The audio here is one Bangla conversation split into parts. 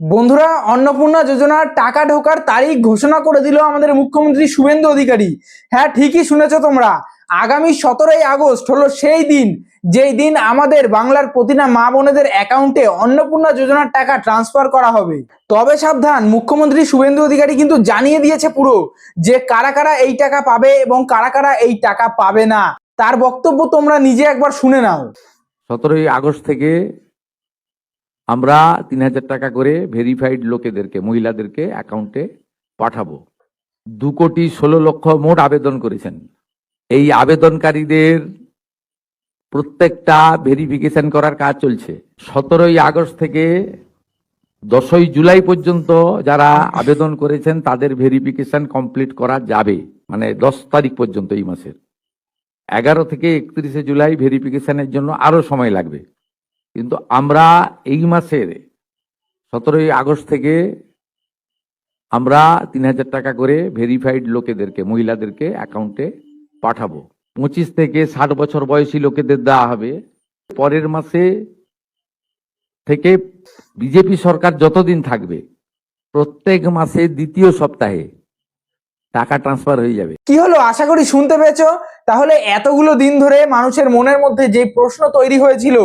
বন্ধুরা, অন্নপূর্ণা যোজনার টাকা ঢোকার তারিখ ঘোষণা করে দিল আমাদের মুখ্যমন্ত্রী শুভেন্দু অধিকারী। হ্যাঁ, ঠিকই শুনেছো তোমরা। আগামী 17ই আগস্ট হলো সেই দিন, যেই দিন আমাদের বাংলার প্রতিটা মা বোনেদের অ্যাকাউন্টে অন্নপূর্ণা যোজনার টাকা ট্রান্সফার করা হবে। তবে সাবধান, মুখ্যমন্ত্রী শুভেন্দু অধিকারী কিন্তু জানিয়ে দিয়েছে পুরো যে কারা কারা এই টাকা পাবে এবং কারা কারা এই টাকা পাবে না। তার বক্তব্য তোমরা নিজে একবার শুনে নাও। 17ই আগস্ট থেকে আমরা 3,000 টাকা করে ভেরিফাইড লোকেদেরকে, মহিলাদেরকে অ্যাকাউন্টে পাঠাবো। 2,16,00,000 মোট আবেদন করেছেন। এই আবেদনকারীদের প্রত্যেকটা ভেরিফিকেশন করার কাজ চলছে। 17ই আগস্ট থেকে 10ই জুলাই পর্যন্ত যারা আবেদন করেছেন তাদের ভেরিফিকেশন কমপ্লিট করা যাবে, মানে 10 তারিখ পর্যন্ত এই মাসের। 11 থেকে 31শে জুলাই ভেরিফিকেশনের জন্য আরো সময় লাগবে। কিন্তু আমরা এই মাসের 17ই আগস্ট থেকে আমরা 3,000 টাকা করে ভেরিফাইড লোকেদেরকে, মহিলাদেরকে অ্যাকাউন্টে পাঠাবো। 25 থেকে 60 বছর বয়সী লোকেদের দেওয়া হবে। পরের মাসে থেকে বিজেপি সরকার যতদিন থাকবে প্রত্যেক মাসে দ্বিতীয় সপ্তাহে টাকা ট্রান্সফার হয়ে যাবে। কি হলো, আশা করি শুনতে পেয়েছো। তাহলে এতগুলো দিন ধরে মানুষের মনের মধ্যে যে প্রশ্ন তৈরি হয়েছিল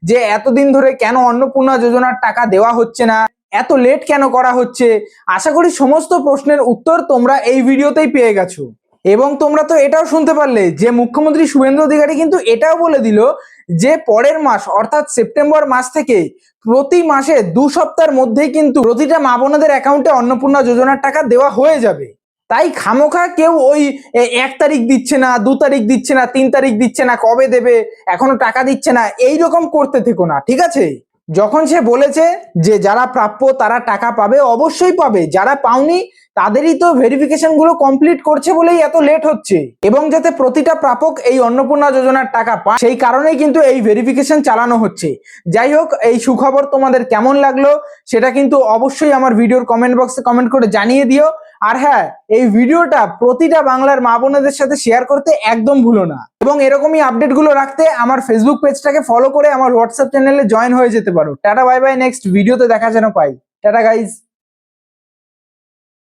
যে এতদিন ধরে কেন অন্নপূর্ণা যোজনার টাকা দেওয়া হচ্ছে না, এত লেট কেন করা হচ্ছে, আশা করি সমস্ত প্রশ্নের উত্তর তোমরা এই ভিডিওতেই পেয়ে গেছো। এবং তোমরা তো এটাও শুনতে পারলে যে মুখ্যমন্ত্রী শুভেন্দু অধিকারী কিন্তু এটাও বলে দিল যে পরের মাস অর্থাৎ সেপ্টেম্বর মাস থেকে প্রতি মাসে 2 সপ্তাহের মধ্যেই কিন্তু প্রতিটা মা বোনেদের অ্যাকাউন্টে অন্নপূর্ণা যোজনার টাকা দেওয়া হয়ে যাবে। তাই খামোখা কেউ ওই 1 তারিখ দিচ্ছে না, 2 তারিখ দিচ্ছে না, 3 তারিখ দিচ্ছে না, কবে দেবে, এখনো টাকা দিচ্ছে না, এই রকম করতে থেকো না, ঠিক আছে? যখন সে বলেছে যে যারা প্রাপ্য তারা টাকা পাবে, অবশ্যই পাবে। যারা পাওনি তাদেরই তো ভেরিফিকেশন গুলো কমপ্লিট করছে বলেই এত লেট হচ্ছে। এবং যাতে প্রতিটা প্রাপক এই অন্নপূর্ণা যোজনার টাকা পায় সেই কারণেই কিন্তু এই ভেরিফিকেশন চালানো হচ্ছে। যাই হোক, এই সুখবর তোমাদের কেমন লাগলো সেটা কিন্তু অবশ্যই আমার ভিডিওর কমেন্ট বক্সে কমেন্ট করে জানিয়ে দিও। আর হ্যাঁ, এই ভিডিওটা প্রতিটা বাংলার মা বোনেদের সাথে শেয়ার করতে একদম ভুলো না। এবং এরকমই আপডেটগুলো রাখতে আমার ফেসবুক পেজটাকে ফলো করে আমার হোয়াটসঅ্যাপ চ্যানেলে জয়েন হয়ে যেতে পারো। টাটা, বাই বাই, নেক্সট ভিডিওতে দেখা যেন পাই। Tata guys.